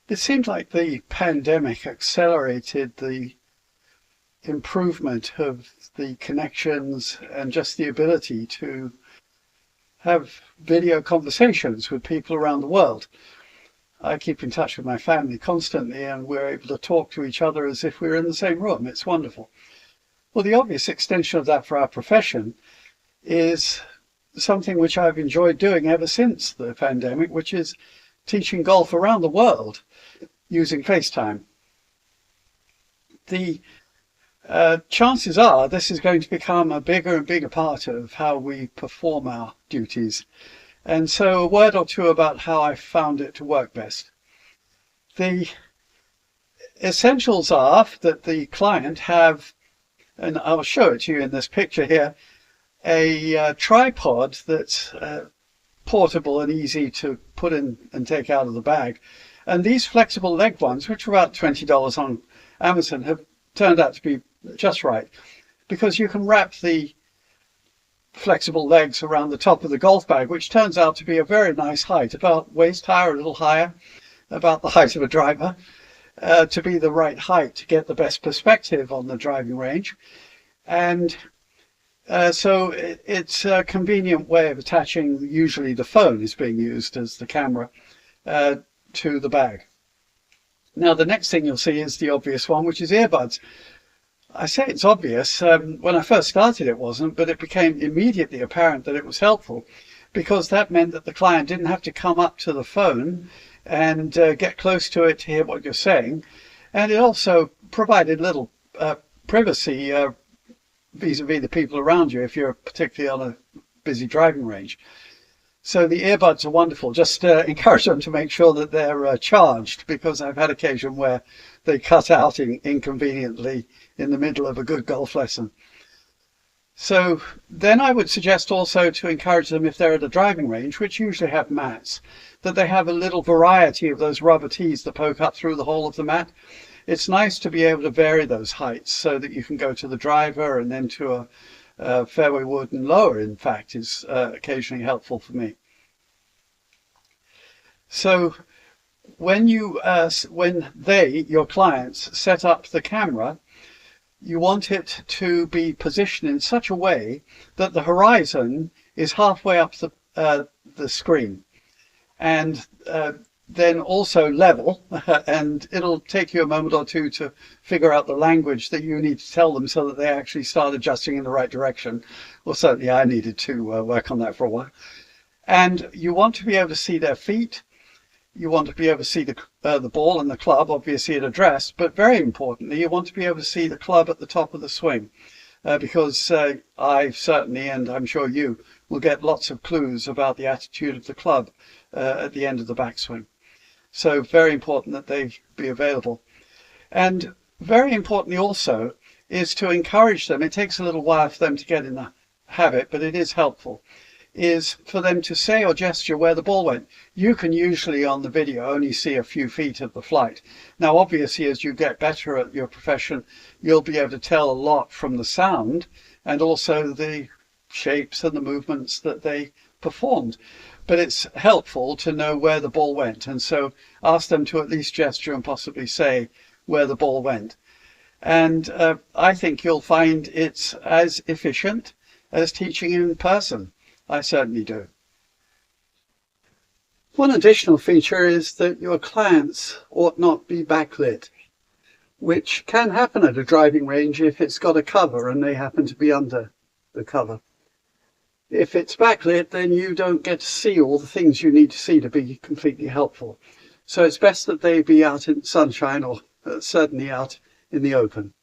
It seemed like the pandemic accelerated the improvement of the connections and just the ability to have video conversations with people around the world. I keep in touch with my family constantly, and we're able to talk to each other as if we were in the same room. It's wonderful. Well, the obvious extension of that for our profession is something which I've enjoyed doing ever since the pandemic, which is teaching golf around the world using FaceTime. The chances are this is going to become a bigger and bigger part of how we perform our duties. And so a word or two about how I found it to work best. The essentials are that the client have, and I'll show it to you in this picture here, a tripod that's portable and easy to put in and take out of the bag. And these flexible leg ones, which are about $20 on Amazon, have turned out to be just right, because you can wrap the flexible legs around the top of the golf bag, which turns out to be a very nice height, about waist high or a little higher, about the height of a driver, to be the right height to get the best perspective on the driving range. And so it's a convenient way of attaching. Usually the phone is being used as the camera to the bag. Now the next thing you'll see is the obvious one, which is earbuds. I say it's obvious. When I first started it wasn't, but it became immediately apparent that it was helpful, because that meant that the client didn't have to come up to the phone and get close to it to hear what you're saying. And it also provided little privacy vis-a-vis the people around you if you're particularly on a busy driving range. So the earbuds are wonderful. Just encourage them to make sure that they're charged, because I've had occasion where they cut out inconveniently in the middle of a good golf lesson. So then I would suggest also to encourage them, if they're at a driving range, which usually have mats, that they have a little variety of those rubber tees that poke up through the hole of the mat. It's nice to be able to vary those heights so that you can go to the driver and then to a fairway wood and lower, in fact, is occasionally helpful for me. So when your clients set up the camera, you want it to be positioned in such a way that the horizon is halfway up the screen, and then also level, and it'll take you a moment or two to figure out the language that you need to tell them so that they actually start adjusting in the right direction. Well, certainly I needed to work on that for a while. And you want to be able to see their feet. You want to be able to see the ball and the club, obviously at address, but very importantly, you want to be able to see the club at the top of the swing, because I certainly, and I'm sure you, will get lots of clues about the attitude of the club at the end of the backswing. So very important that they be available. And very importantly also is to encourage them. It takes a little while for them to get in the habit, but it is helpful, is for them to say or gesture where the ball went. You can usually on the video only see a few feet of the flight. Now obviously as you get better at your profession, you'll be able to tell a lot from the sound and also the shapes and the movements that they performed. But it's helpful to know where the ball went, and so ask them to at least gesture and possibly say where the ball went. And I think you'll find it's as efficient as teaching in person. I certainly do. One additional feature is that your clients ought not be backlit, which can happen at a driving range if it's got a cover and they happen to be under the cover. If it's backlit, then you don't get to see all the things you need to see to be completely helpful. So it's best that they be out in sunshine, or certainly out in the open.